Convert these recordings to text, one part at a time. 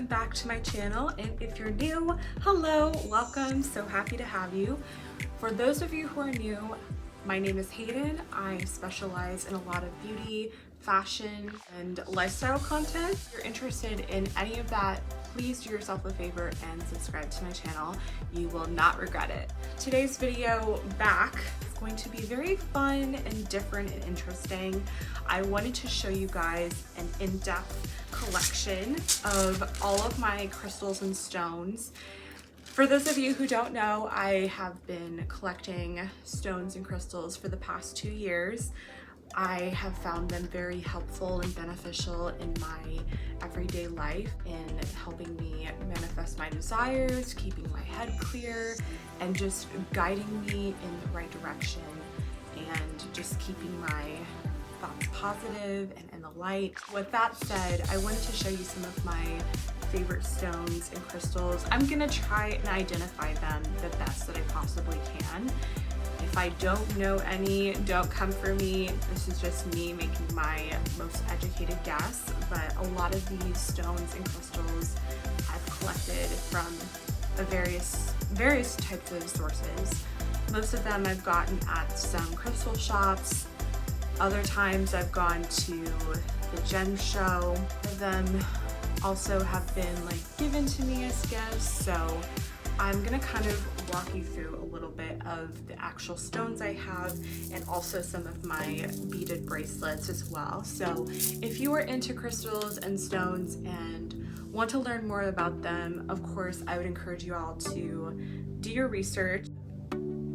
welcome back to my channel, and if you're new, hello, welcome, so happy to have you. For those of you who are new, my name is Hayden. I specialize in a lot of beauty, fashion, and lifestyle content. If you're interested in any of that, please do yourself a favor and subscribe to my channel. You will not regret it. Today's video back is going to be very fun and different and interesting. I wanted to show you guys an in-depth collection of all of my crystals and stones. For those of you who don't know, I have been collecting stones and crystals for the past 2 years. I have found them very helpful and beneficial in my everyday life in helping me manifest my desires, keeping my head clear, and just guiding me in the right direction and just keeping my thoughts positive and in the light. With that said, I wanted to show you some of my favorite stones and crystals. I'm gonna try and identify them the best that I possibly can. If I don't know any, don't come for me. This is just me making my most educated guess, but a lot of these stones and crystals I've collected from various types of sources. Most of them I've gotten at some crystal shops. Other times I've gone to the gem show. Some of them also have been like given to me as gifts, so I'm gonna kind of walk you through a little bit of the actual stones I have and also some of my beaded bracelets as well. So if you are into crystals and stones and want to learn more about them, of course, I would encourage you all to do your research,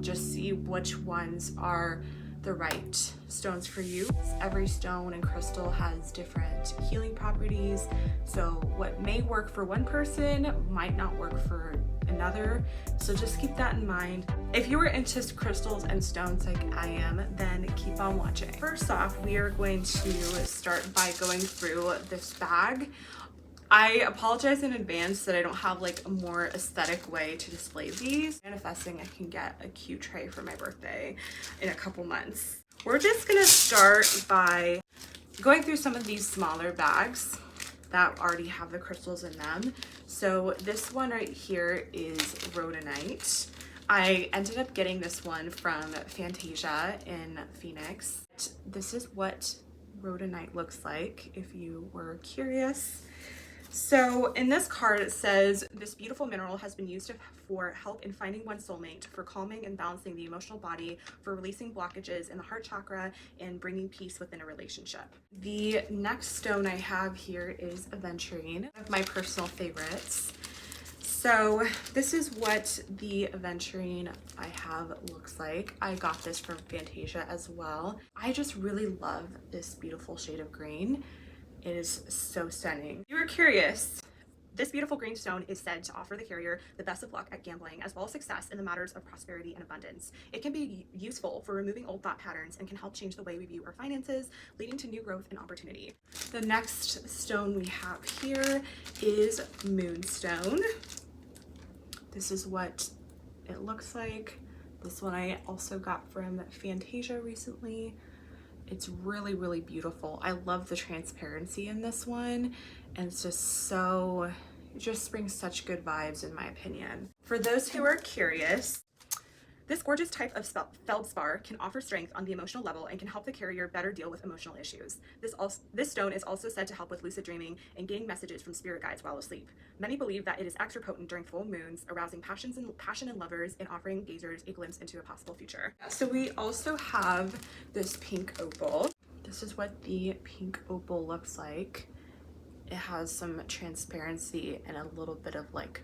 just see which ones are the right stones for you. Every stone and crystal has different healing properties, so what may work for one person might not work for another, so just keep that in mind. If you are into crystals and stones like I am, then keep on watching. First off, we are going to start by going through this bag. I apologize in advance that I don't have like a more aesthetic way to display these. Manifesting I can get a cute tray for my birthday in a couple months. We're just gonna start by going through some of these smaller bags that already have the crystals in them. So this one right here is rhodonite. I ended up getting this one from Fantasia in Phoenix. This is what rhodonite looks like if you were curious. So in this card it says, this beautiful mineral has been used for help in finding one's soulmate, for calming and balancing the emotional body, for releasing blockages in the heart chakra, and bringing peace within a relationship. The next stone I have here is aventurine, one of my personal favorites. So this is what the aventurine I have looks like. I got this from Fantasia as well. I just really love this beautiful shade of green. It is so stunning. If you were curious, this beautiful green stone is said to offer the carrier the best of luck at gambling, as well as success in the matters of prosperity and abundance. It can be useful for removing old thought patterns and can help change the way we view our finances, leading to new growth and opportunity. The next stone we have here is moonstone. This is what it looks like. This one I also got from Fantasia recently. It's really, really beautiful. I love the transparency in this one, and it's just so, it just brings such good vibes in my opinion. For those who are curious, this gorgeous type of feldspar can offer strength on the emotional level and can help the carrier better deal with emotional issues. This stone is also said to help with lucid dreaming and getting messages from spirit guides while asleep. Many believe that it is extra potent during full moons, arousing passion in lovers and offering gazers a glimpse into a possible future. So we also have this pink opal. This is what the pink opal looks like. It has some transparency and a little bit of like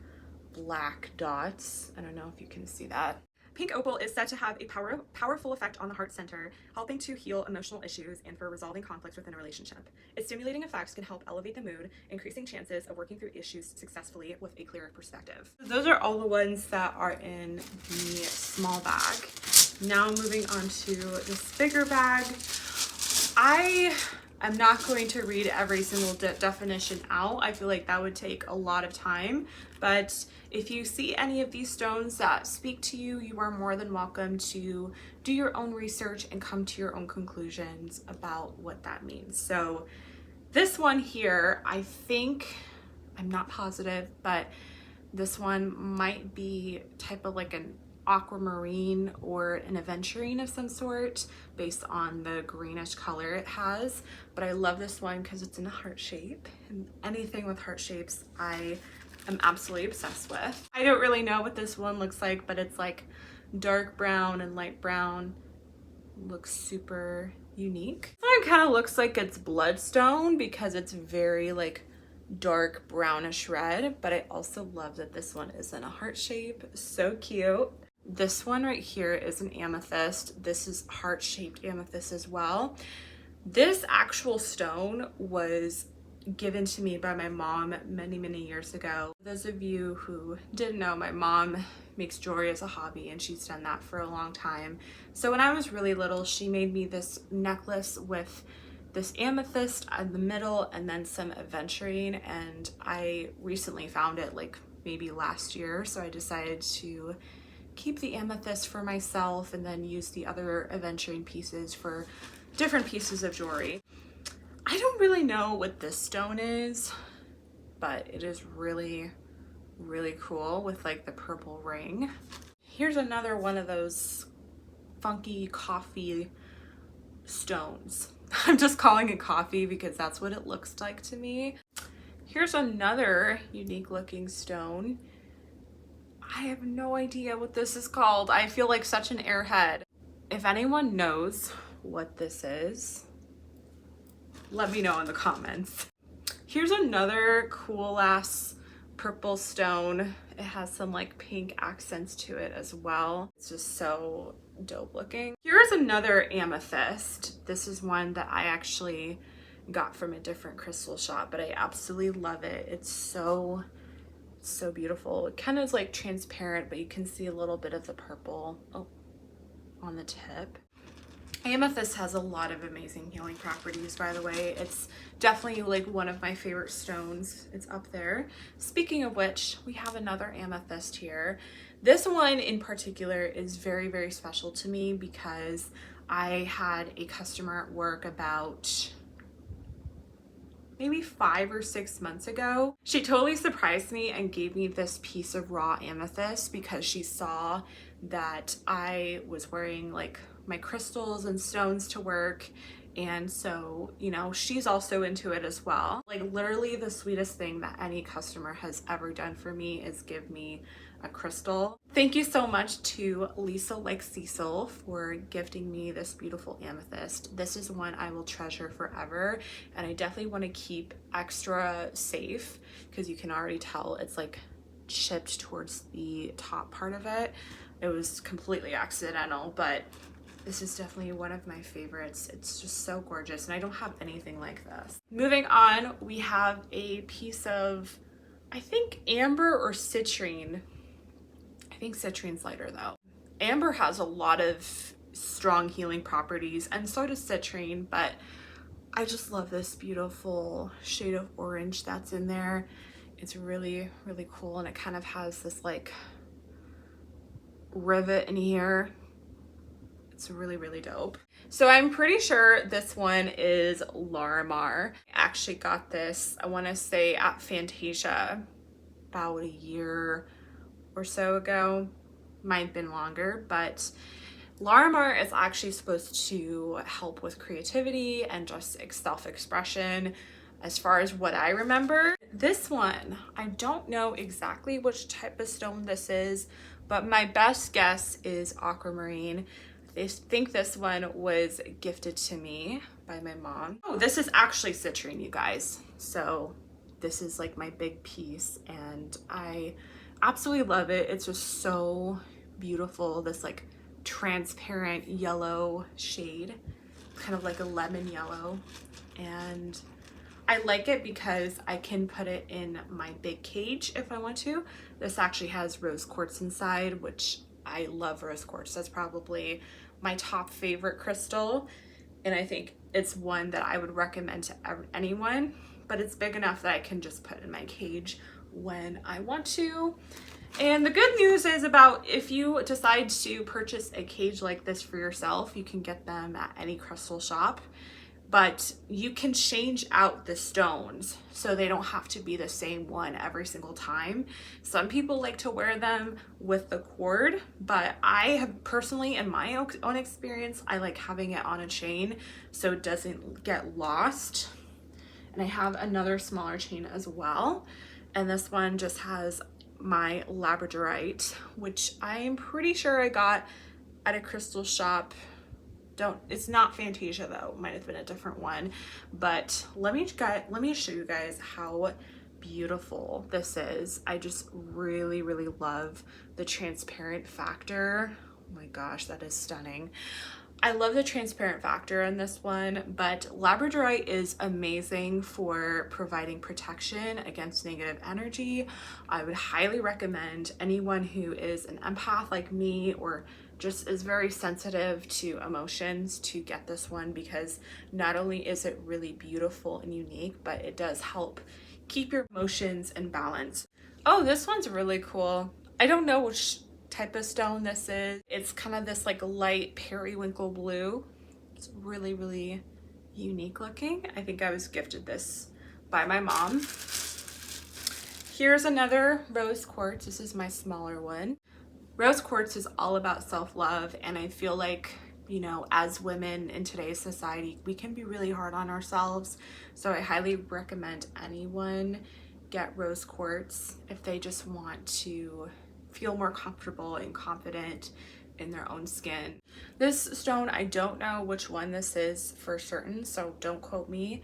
black dots. I don't know if you can see that. Pink opal is said to have a powerful effect on the heart center, helping to heal emotional issues and for resolving conflicts within a relationship. Its stimulating effects can help elevate the mood, increasing chances of working through issues successfully with a clearer perspective. Those are all the ones that are in the small bag. Now moving on to this bigger bag. I'm not going to read every single definition out. I feel like that would take a lot of time, but if you see any of these stones that speak to you, you are more than welcome to do your own research and come to your own conclusions about what that means. So this one here, I think I'm not positive, but this one might be type of like an aquamarine or an aventurine of some sort based on the greenish color it has. But I love this one because it's in a heart shape, and anything with heart shapes I am absolutely obsessed with. I don't really know what this one looks like, but it's like dark brown and light brown. Looks super unique. This one kind of looks like it's bloodstone because it's very like dark brownish red, but I also love that this one is in a heart shape. So cute. This one right here is an amethyst. This is heart-shaped amethyst as well. This actual stone was given to me by my mom many years ago. Those of you who didn't know, my mom makes jewelry as a hobby and she's done that for a long time. So when I was really little, she made me this necklace with this amethyst in the middle and then some aventurine, and I recently found it like maybe last year, so I decided to keep the amethyst for myself and then use the other aventurine pieces for different pieces of jewelry. I don't really know what this stone is, but it is really cool with like the purple ring. Here's another one of those funky coffee stones. I'm just calling it coffee because that's what it looks like to me. Here's another unique looking stone. I have no idea what this is called. I feel like such an airhead. If anyone knows what this is, let me know in the comments. Here's another cool ass purple stone. It has some like pink accents to it as well. It's just so dope looking. Here's another amethyst. This is one that I actually got from a different crystal shop, but I absolutely love it. It's so beautiful. It kind of is like transparent, but you can see a little bit of the purple on the tip. Amethyst has a lot of amazing healing properties, by the way. It's definitely like one of my favorite stones. It's up there. Speaking of which, we have another amethyst here. This one in particular is very special to me because I had a customer at work about maybe 5 or 6 months ago. She totally surprised me and gave me this piece of raw amethyst because she saw that I was wearing like my crystals and stones to work, and so, you know, she's also into it as well. Like literally the sweetest thing that any customer has ever done for me is give me a crystal. Thank you so much to Lisa Like Cecil for gifting me this beautiful amethyst. This is one I will treasure forever, and I definitely want to keep extra safe because you can already tell it's like chipped towards the top part of it. It was completely accidental, but this is definitely one of my favorites. It's just so gorgeous, and I don't have anything like this. Moving on, we have a piece of, I think, amber or citrine. I think citrine's lighter though. Amber has a lot of strong healing properties, and so does citrine, but I just love this beautiful shade of orange that's in there. It's really cool, and it kind of has this like rivet in here. It's really dope. So I'm pretty sure this one is Larimar. I actually got this, I want to say at Fantasia about a year or so ago. Might have been longer, but Larimar is actually supposed to help with creativity and just self-expression as far as what I remember. This one, I don't know exactly which type of stone this is, but my best guess is aquamarine. I think this one was gifted to me by my mom. Oh, this is actually citrine, you guys. So this is like my big piece, and I absolutely love it. It's just so beautiful. This like transparent yellow shade, kind of like a lemon yellow. And I like it because I can put it in my big cage if I want to. This actually has rose quartz inside, which I love rose quartz. That's probably my top favorite crystal, and I think it's one that I would recommend to anyone, but it's big enough that I can just put in my cage when I want to. And the good news is about if you decide to purchase a cage like this for yourself, you can get them at any crystal shop. but you can change out the stones so they don't have to be the same one every single time. Some people like to wear them with the cord, but I have personally, in my own experience, I like having it on a chain so it doesn't get lost. And I have another smaller chain as well, and this one just has my labradorite, which I'm pretty sure I got at a crystal shop. It's not Fantasia though, it might have been a different one, but let me show you guys how beautiful this is. I just really love the transparent factor. Oh my gosh, that is stunning. I love the transparent factor in this one, but labradorite is amazing for providing protection against negative energy. I would highly recommend anyone who is an empath like me or just is very sensitive to emotions to get this one, because not only is it really beautiful and unique, but it does help keep your emotions in balance. Oh, this one's really cool. I don't know which type of stone this is. It's kind of this like light periwinkle blue. It's really unique looking. I think I was gifted this by my mom. Here's another rose quartz. This is my smaller one. Rose quartz is all about self-love, and I feel like, you know, as women in today's society, we can be really hard on ourselves. So I highly recommend anyone get rose quartz if they just want to feel more comfortable and confident in their own skin. This stone, I don't know which one this is for certain, so don't quote me.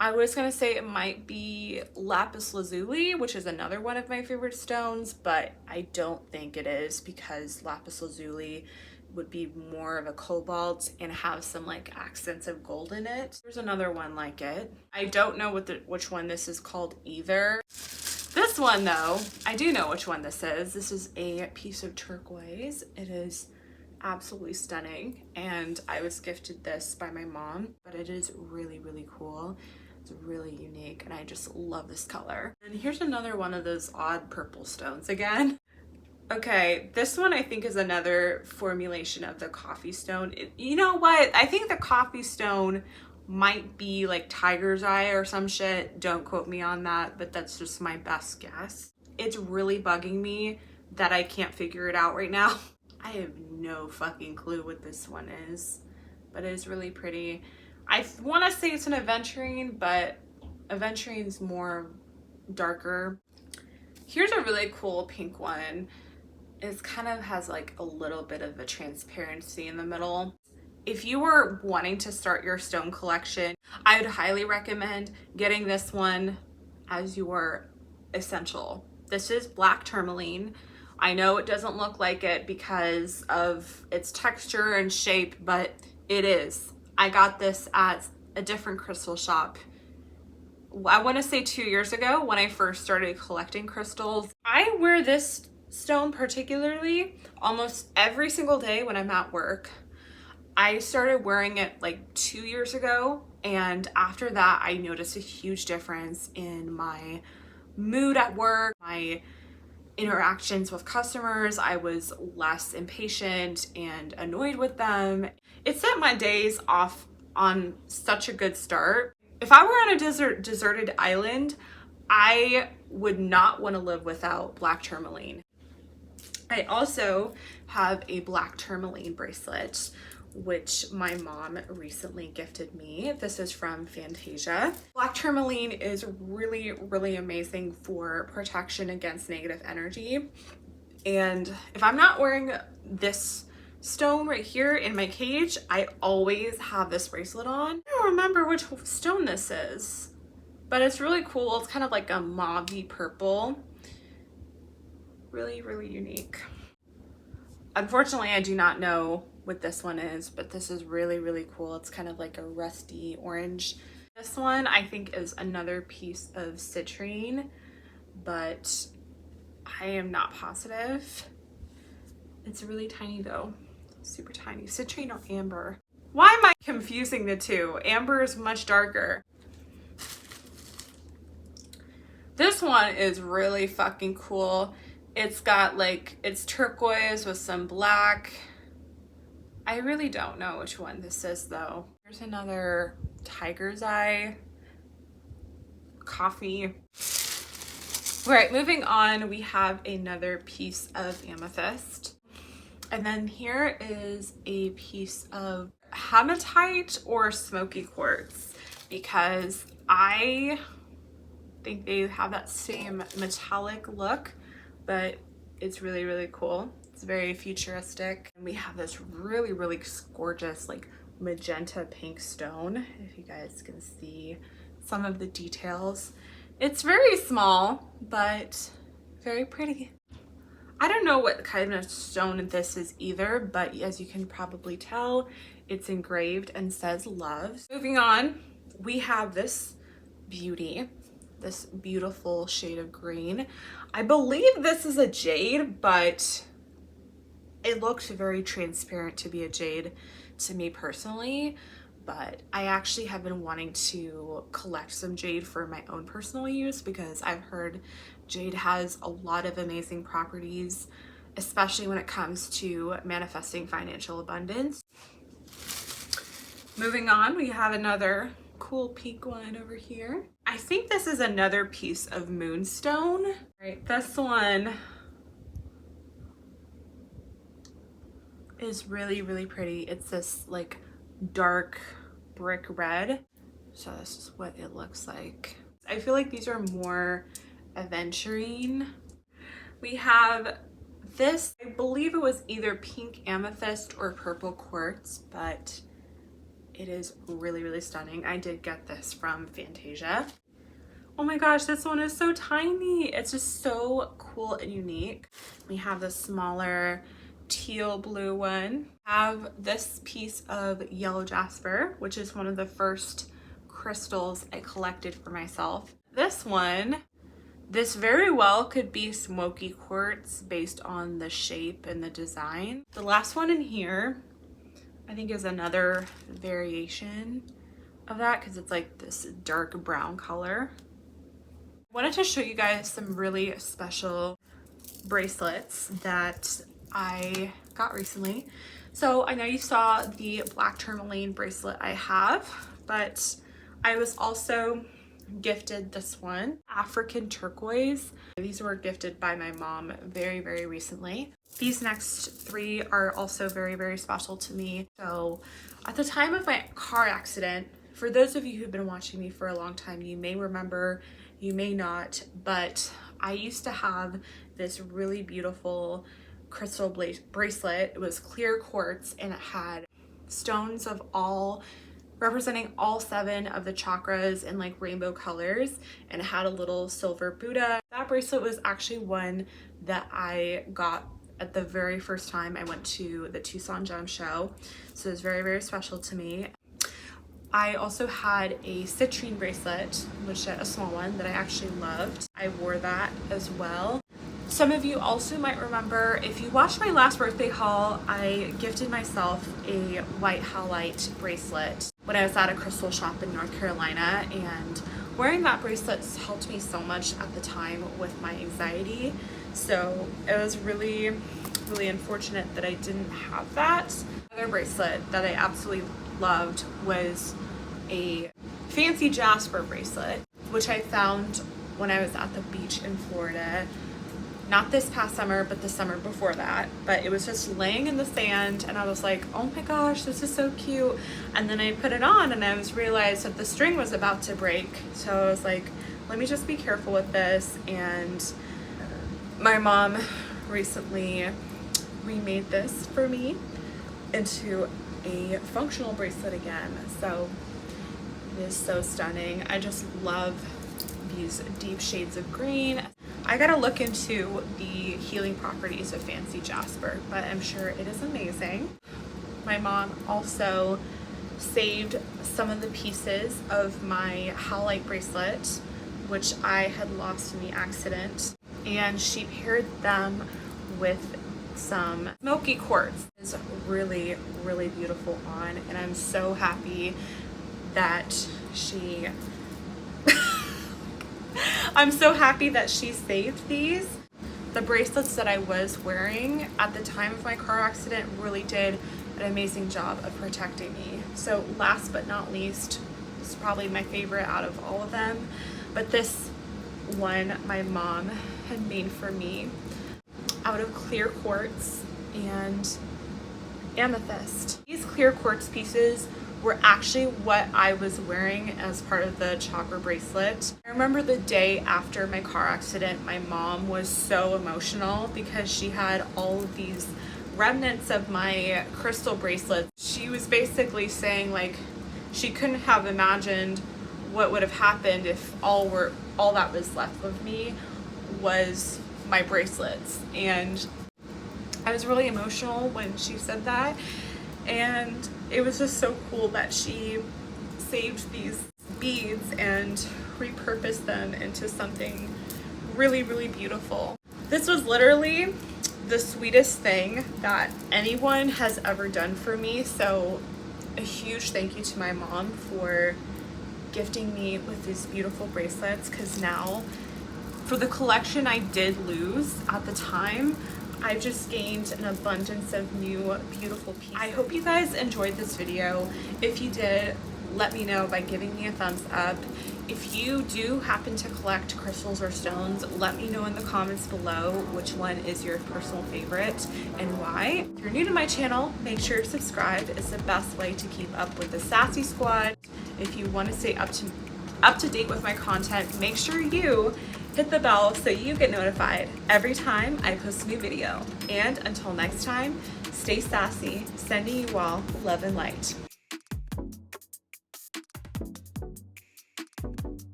I was gonna say it might be lapis lazuli, which is another one of my favorite stones, but I don't think it is, because lapis lazuli would be more of a cobalt and have some like accents of gold in it. There's another one like it. I don't know which one this is called either. This one though, I do know which one this is. This is a piece of turquoise. It is absolutely stunning, and I was gifted this by my mom, but it is really cool. It's really unique, and I just love this color. And here's another one of those odd purple stones again. Okay, this one I think is another formulation of the coffee stone. You know what? I think the coffee stone might be like tiger's eye or some shit. Don't quote me on that, but that's just my best guess. It's really bugging me that I can't figure it out right now. I have no fucking clue what this one is, but it is really pretty. I want to say it's an aventurine, but aventurine's more darker. Here's a really cool pink one. It kind of has like a little bit of a transparency in the middle. If you are wanting to start your stone collection, I would highly recommend getting this one as your essential. This is black tourmaline. I know it doesn't look like it because of its texture and shape, but it is. I got this at a different crystal shop. I want to say 2 years ago when I first started collecting crystals. I wear this stone particularly almost every single day when I'm at work. I started wearing it like 2 years ago, and after that I noticed a huge difference in my mood at work, my interactions with customers. I was less impatient and annoyed with them. It set my days off on such a good start. If I were on a deserted island, I would not want to live without black tourmaline. I also have a black tourmaline bracelet, which my mom recently gifted me. This is from Fantasia. Black tourmaline is really amazing for protection against negative energy. And if I'm not wearing this stone right here in my cage, I always have this bracelet on. I don't remember which stone this is, but it's really cool. It's kind of like a mauvey purple. Really unique. Unfortunately, I do not know what this one is, but this is really cool. It's kind of like a rusty orange. This one I think is another piece of citrine, but I am not positive. It's really tiny though, super tiny. Citrine or amber. Why am I confusing the two? Amber is much darker. This one is really fucking cool. It's got like, it's turquoise with some black. I really don't know which one this is though. Here's another tiger's eye coffee. All right, moving on, we have another piece of amethyst. And then here is a piece of hematite or smoky quartz, because I think they have that same metallic look, but it's really, really cool. It's very futuristic. And we have this really, really gorgeous like magenta pink stone, if you guys can see some of the details. It's very small, but very pretty. I don't know what kind of stone this is either, but as you can probably tell, it's engraved and says love. Moving on, we have this beauty, this beautiful shade of green. I believe this is a jade, but it looked very transparent to be a jade to me personally. But I actually have been wanting to collect some jade for my own personal use, because I've heard jade has a lot of amazing properties, especially when it comes to manifesting financial abundance. Moving on, we have another cool pink one over here. I think this is another piece of moonstone. Right, this one is really, really pretty. It's this like dark brick red. So this is what it looks like. I feel like these are more aventurine. We have this, I believe it was either pink amethyst or purple quartz, but it is really, really stunning. I did get this from Fantasia. Oh my gosh, this one is so tiny. It's just so cool and unique. We have the smaller teal blue one. Have this piece of yellow jasper, which is one of the first crystals I collected for myself. This one, this very well could be smoky quartz based on the shape and the design. The last one in here, I think, is another variation of that, because it's like this dark brown color. I wanted to show you guys some really special bracelets that I got recently. So I know you saw the black tourmaline bracelet I have, but I was also gifted this one, African turquoise. These were gifted by my mom very, very recently. These next three are also very, very special to me. So at the time of my car accident, for those of you who've been watching me for a long time, you may remember, you may not, but I used to have this really beautiful crystal bracelet. It was clear quartz and it had stones of all representing all 7 of the chakras in like rainbow colors, and it had a little silver Buddha. That bracelet was actually one that I got at the very first time I went to the Tucson Gem Show, so it's very, very special to me. I also had a citrine bracelet, which is a small one that I actually loved. I wore that as well. Some of you also might remember, if you watched my last birthday haul, I gifted myself a white halite bracelet when I was at a crystal shop in North Carolina, and wearing that bracelet helped me so much at the time with my anxiety. So it was really, really unfortunate that I didn't have that. Another bracelet that I absolutely loved was a fancy jasper bracelet, which I found when I was at the beach in Florida. Not this past summer, but the summer before that. But it was just laying in the sand, and I was like, oh my gosh, this is so cute. And then I put it on, and I realized that the string was about to break. So I was like, let me just be careful with this. And my mom recently remade this for me into a functional bracelet again. So it is so stunning. I just love these deep shades of green. I gotta look into the healing properties of fancy jasper, but I'm sure it is amazing. My mom also saved some of the pieces of my halite bracelet, which I had lost in the accident, and she paired them with some smoky quartz. It's really, really beautiful on, and I'm so happy that she I'm so happy that she saved these. The bracelets that I was wearing at the time of my car accident really did an amazing job of protecting me. So last but not least, this is probably my favorite out of all of them, but this one my mom had made for me out of clear quartz and amethyst. These clear quartz pieces were actually what I was wearing as part of the chakra bracelet. I remember the day after my car accident, my mom was so emotional because she had all of these remnants of my crystal bracelets. She was basically saying like she couldn't have imagined what would have happened if all that was left of me was my bracelets. And I was really emotional when she said that, and it was just so cool that she saved these beads and repurposed them into something really, really beautiful. This was literally the sweetest thing that anyone has ever done for me, so a huge thank you to my mom for gifting me with these beautiful bracelets, because now for the collection I did lose at the time, I've just gained an abundance of new beautiful pieces. I hope you guys enjoyed this video. If you did, let me know by giving me a thumbs up. If you do happen to collect crystals or stones, let me know in the comments below which one is your personal favorite and why. If you're new to my channel, make sure to subscribe. It's the best way to keep up with the Sassy Squad. If you want to stay up to date with my content, make sure you hit the bell so you get notified every time I post a new video. And until next time, stay sassy, sending you all love and light.